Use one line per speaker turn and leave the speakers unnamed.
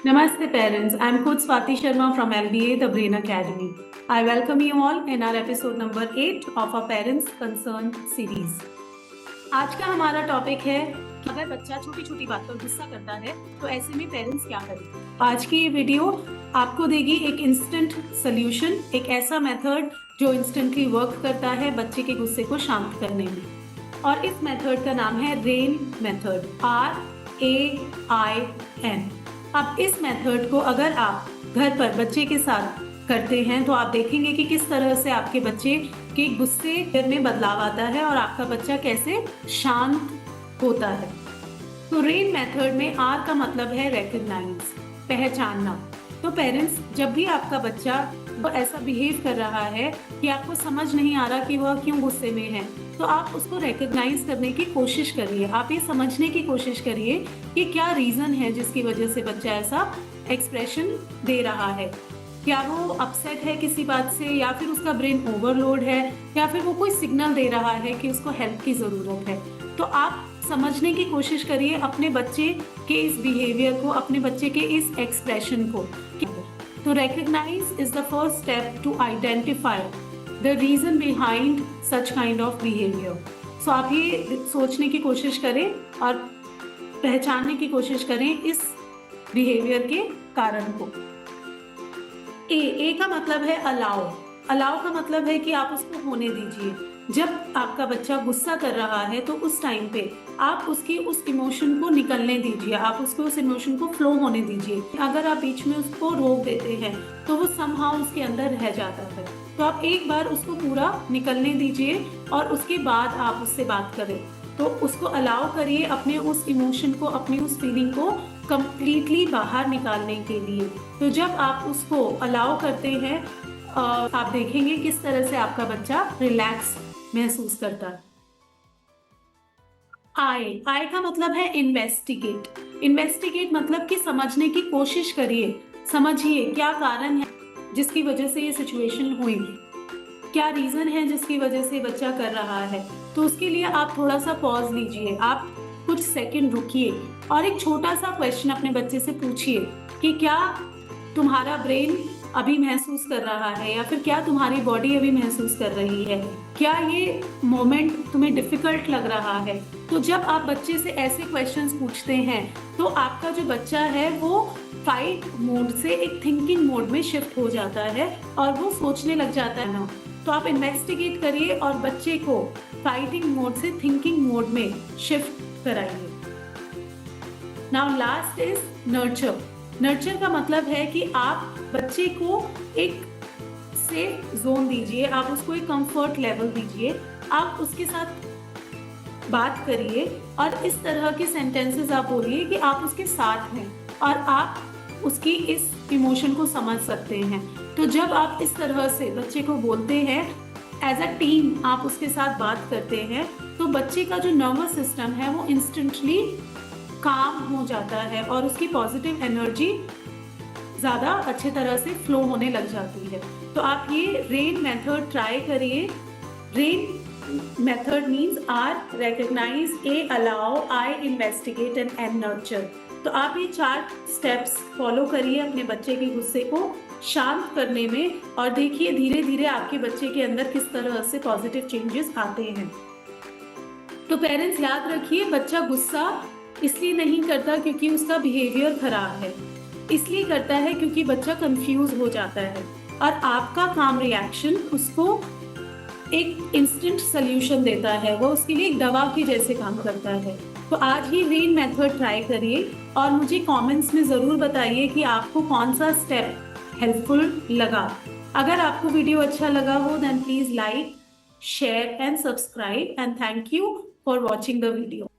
Namaste parents, I'm Coach Swati Sharma from LBA, The Brain Academy. I welcome you all in our episode number 8 of our Parents Concern series. आज का हमारा topic है कि अगर बच्चा छोटी छोटी बात पर गुस्सा करता है तो ऐसे में पेरेंट्स क्या करें। आज की ये वीडियो आपको देगी एक इंस्टेंट सोल्यूशन, एक ऐसा मेथड जो इंस्टेंटली वर्क करता है बच्चे के गुस्से को शांत करने में। और इस मेथड का नाम है रेन मेथड, RAIN। अब इस मेथड को अगर आप घर पर बच्चे के साथ करते हैं तो आप देखेंगे कि किस तरह से आपके बच्चे के गुस्से में बदलाव आता है और आपका बच्चा कैसे शांत होता है। तो रेन मेथड में R का मतलब है रिकॉग्नाइज, पहचानना। तो पेरेंट्स, जब भी आपका बच्चा वो ऐसा बिहेव कर रहा है कि आपको समझ नहीं आ रहा कि वह क्यों गुस्से में है, तो आप उसको रिकॉग्नाइज करने की कोशिश करिए। आप ये समझने की कोशिश करिए कि क्या रीजन है जिसकी वजह से बच्चा ऐसा एक्सप्रेशन दे रहा है। क्या वो अपसेट है किसी बात से, या फिर उसका ब्रेन ओवरलोड है, या फिर वो कोई सिग्नल दे रहा है कि उसको हेल्प की जरूरत है। तो आप समझने की कोशिश करिए अपने बच्चे के इस बिहेवियर को, अपने बच्चे के इस एक्सप्रेशन को। तो recognise is the first step to identify the reason behind such kind of behaviour. So आप ये सोचने की कोशिश करें और पहचानने की कोशिश करें इस बिहेवियर के कारण को। ए का मतलब है अलाउ। अलाउ का मतलब है कि आप उसको होने दीजिए। जब आपका बच्चा गुस्सा कर रहा है तो उस टाइम पे आप उसकी उस इमोशन को निकलने दीजिए, आप उसको उस इमोशन को फ्लो होने दीजिए। अगर आप बीच में उसको रोक देते हैं तो वो समहाउ उसके अंदर रह जाता है। तो आप एक बार उसको पूरा निकलने दीजिए और उसके बाद आप उससे बात करें। तो उसको अलाउ करिए अपने उस इमोशन को, अपनी उस फीलिंग को कंप्लीटली बाहर निकालने के लिए। तो जब आप उसको अलाउ करते हैं आप देखेंगे किस तरह से आपका बच्चा रिलैक्स महसूस करता है। आई का मतलब है इन्वेस्टिगेट। इन्वेस्टिगेट मतलब कि समझने की कोशिश करिए, समझिए क्या कारण है जिसकी वजह से ये सिचुएशन हुई, क्या रीजन है जिसकी वजह से बच्चा कर रहा है। तो उसके लिए आप थोड़ा सा पॉज लीजिए, आप कुछ सेकंड रुकिए और एक छोटा सा क्वेश्चन अपने बच्चे से पूछिए कि क्या तुम्हारा ब्रेन अभी महसूस कर रहा है, या फिर क्या तुम्हारी बॉडी अभी महसूस कर रही है, क्या ये मोमेंट तुम्हें डिफिकल्ट लग रहा है। तो जब आप बच्चे से ऐसे क्वेश्चंस पूछते हैं तो आपका जो बच्चा है वो फाइट मोड से एक थिंकिंग मोड में शिफ्ट हो जाता है और वो सोचने लग जाता है ना। तो आप इन्वेस्टिगेट करिए और बच्चे को फाइटिंग मोड से थिंकिंग मोड में शिफ्ट कराइए। Now last is nurture. Nurture का मतलब है कि आप बच्चे को एक सेफ जोन दीजिए, आप उसको एक कंफर्ट लेवल दीजिए, आप उसके साथ बात करिए और इस तरह के सेंटेंसेस आप बोलिए कि आप उसके साथ हैं और आप उसकी इस इमोशन को समझ सकते हैं। तो जब आप इस तरह से बच्चे को बोलते हैं, एज अ टीम आप उसके साथ बात करते हैं, तो बच्चे का जो नर्वस सिस्टम है वो इंस्टेंटली काम हो जाता है और उसकी पॉजिटिव एनर्जी ज़्यादा अच्छे तरह से फ्लो होने लग जाती है। तो आप ये रेन मेथड ट्राई करिए। Rain method means R recognize, A allow, I investigate and N nurture। तो आप ये 4 स्टेप्स फॉलो करिए अपने बच्चे के गुस्से को शांत करने में और देखिए धीरे धीरे आपके बच्चे के अंदर किस तरह से पॉजिटिव चेंजेस आते हैं। तो पेरेंट्स याद रखिए, बच्चा गुस्सा इसलिए नहीं करता क्योंकि उसका बिहेवियर खराब है, इसलिए करता है क्योंकि बच्चा कंफ्यूज हो जाता है और आपका काम रिएक्शन उसको एक इंस्टेंट सोल्यूशन देता है, वो उसके लिए एक दवा के जैसे काम करता है। तो आज ही रेन मेथड ट्राई करिए और मुझे कमेंट्स में ज़रूर बताइए कि आपको कौन सा स्टेप हेल्पफुल लगा। अगर आपको वीडियो अच्छा लगा हो then please like, share and subscribe and thank you for watching the video.